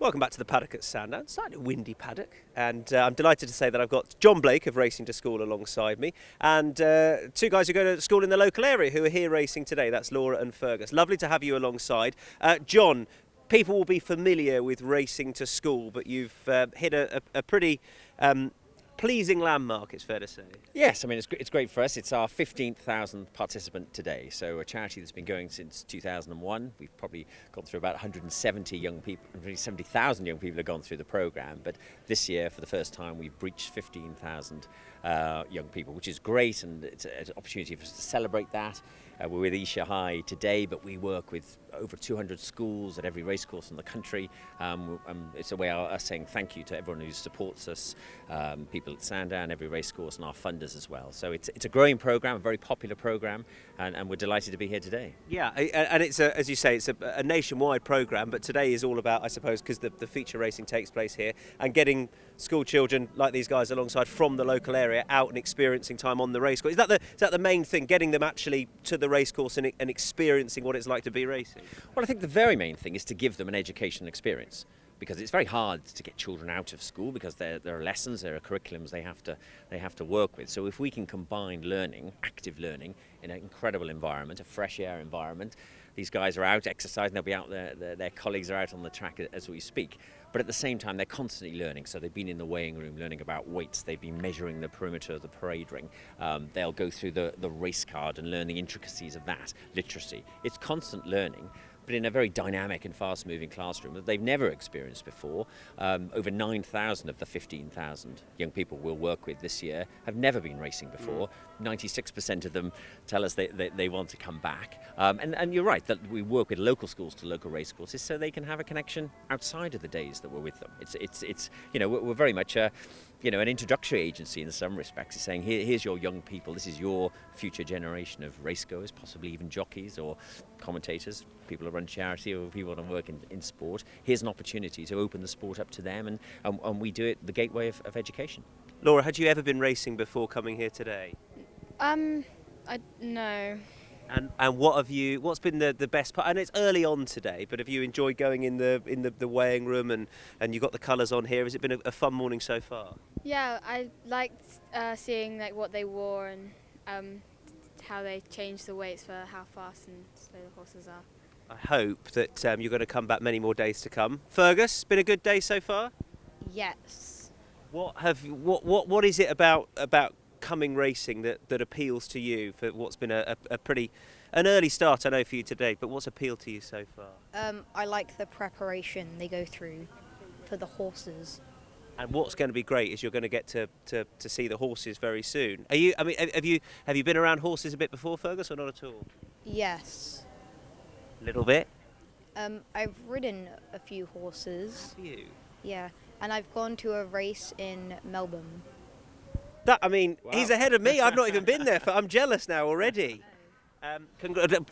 Welcome back to the paddock at Sandown. Slightly windy paddock, and I'm delighted to say that I've got John Blake of Racing to School alongside me, and two guys who go to school in the local area who are here racing today. That's Laura and Fergus. Lovely to have you alongside. John, people will be familiar with Racing to School, but you've hit a pretty pleasing landmark, it's fair to say. Yes, I mean, it's great for us. It's our 15,000th participant today. So a charity that's been going since 2001. We've probably gone through about 170 young people, 170,000 young people have gone through the programme. But this year, for the first time, we've breached 15,000 young people, which is great. And it's an opportunity for us to celebrate that. We're with Isha High today, but we work with over 200 schools at every racecourse in the country. It's a way of us saying thank you to everyone who supports us, people at Sandown, every racecourse, and our funders as well. So it's a growing programme, a very popular programme, and we're delighted to be here today. Yeah, and it's as you say, it's a nationwide programme, but today is all about, I suppose, because the feature racing takes place here, and getting school children like these guys alongside from the local area out and experiencing time on the racecourse. Is that the main thing, getting them actually to the racecourse and experiencing what it's like to be racing? Well, I think the very main thing is to give them an education experience, because it's very hard to get children out of school because there are lessons, there are curriculums they have to work with. So if we can combine learning, active learning, in an incredible environment, a fresh air environment, these guys are out exercising, they'll be out there, their colleagues are out on the track as we speak. But at the same time, they're constantly learning. So they've been in the weighing room learning about weights. They've been measuring the perimeter of the parade ring. They'll go through the race card and learn the intricacies of that, literacy. It's constant learning, but in a very dynamic and fast-moving classroom that they've never experienced before. Over 9,000 of the 15,000 young people we'll work with this year have never been racing before. 96% of them tell us they want to come back. And you're right, that we work with local schools to local racecourses so they can have a connection outside of the days that we're with them. It's we're very much an introductory agency in some respects. It's saying, here's your young people, this is your future generation of racegoers, possibly even jockeys or commentators, people who run charity or people who want to work in sport. Here's an opportunity to open the sport up to them, and we do it the gateway of education. Laura, had you ever been racing before coming here today? No. And what's been the best part? And it's early on today, but have you enjoyed going in the weighing room and you got the colours on here? Has it been a fun morning so far? Yeah, I liked seeing what they wore and how they changed the weights for how fast and slow the horses are. I hope that you're going to come back many more days to come. Fergus, been a good day so far? Yes. What is it about coming racing that appeals to you for what's been an early start, I know, for you today, but what's appealed to you so far? I like the preparation they go through for the horses. And what's going to be great is you're going to get to see the horses very soon. Have you been around horses a bit before, Fergus, or not at all? Yes. A little bit. I've ridden a few horses. Have you? Yeah, and I've gone to a race in Melbourne. Wow. He's ahead of me. I've not even been there. I'm jealous now already.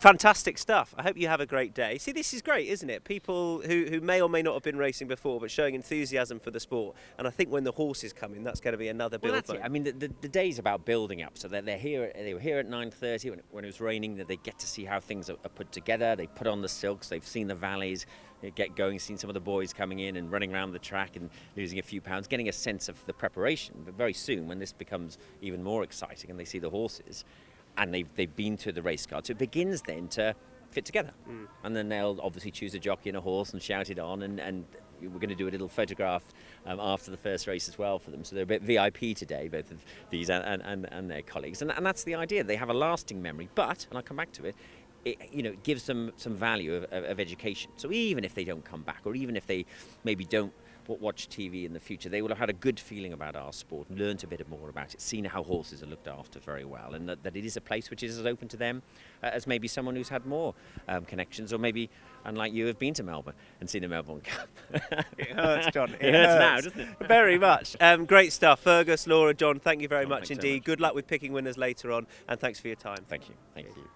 Fantastic stuff. I hope you have a great day. See, this is great, isn't it? People who may or may not have been racing before, but showing enthusiasm for the sport. And I think when the horses come in, that's going to be another build. Well, that's it. I mean, the day's about building up. So they're here. They were here at 9:30 when it was raining. That they get to see how things are put together. They put on the silks. They've seen the valleys. They get going. Seen some of the boys coming in and running around the track and losing a few pounds, getting a sense of the preparation. But very soon, when this becomes even more exciting, and they see the horses, and they've been to the race card, so it begins then to fit together. And then they'll obviously choose a jockey and a horse and shout it on, and we're going to do a little photograph after the first race as well for them. So they're a bit VIP today, both of these and their colleagues. And that's the idea. They have a lasting memory, but, and I'll come back to it, it gives them some value of education. So even if they don't come back, or even if they maybe don't watch TV in the future, they will have had a good feeling about our sport, learnt a bit more about it, seen how horses are looked after very well, and that it is a place which is as open to them as maybe someone who's had more connections, or maybe, unlike you, have been to Melbourne and seen a Melbourne Cup. It hurts, John. It hurts now, doesn't it? Very much. Great stuff. Fergus, Laura, John, thank you very much Thanks so indeed. much. Good luck with picking winners later on, and thanks for your time. Thank you. Thank you.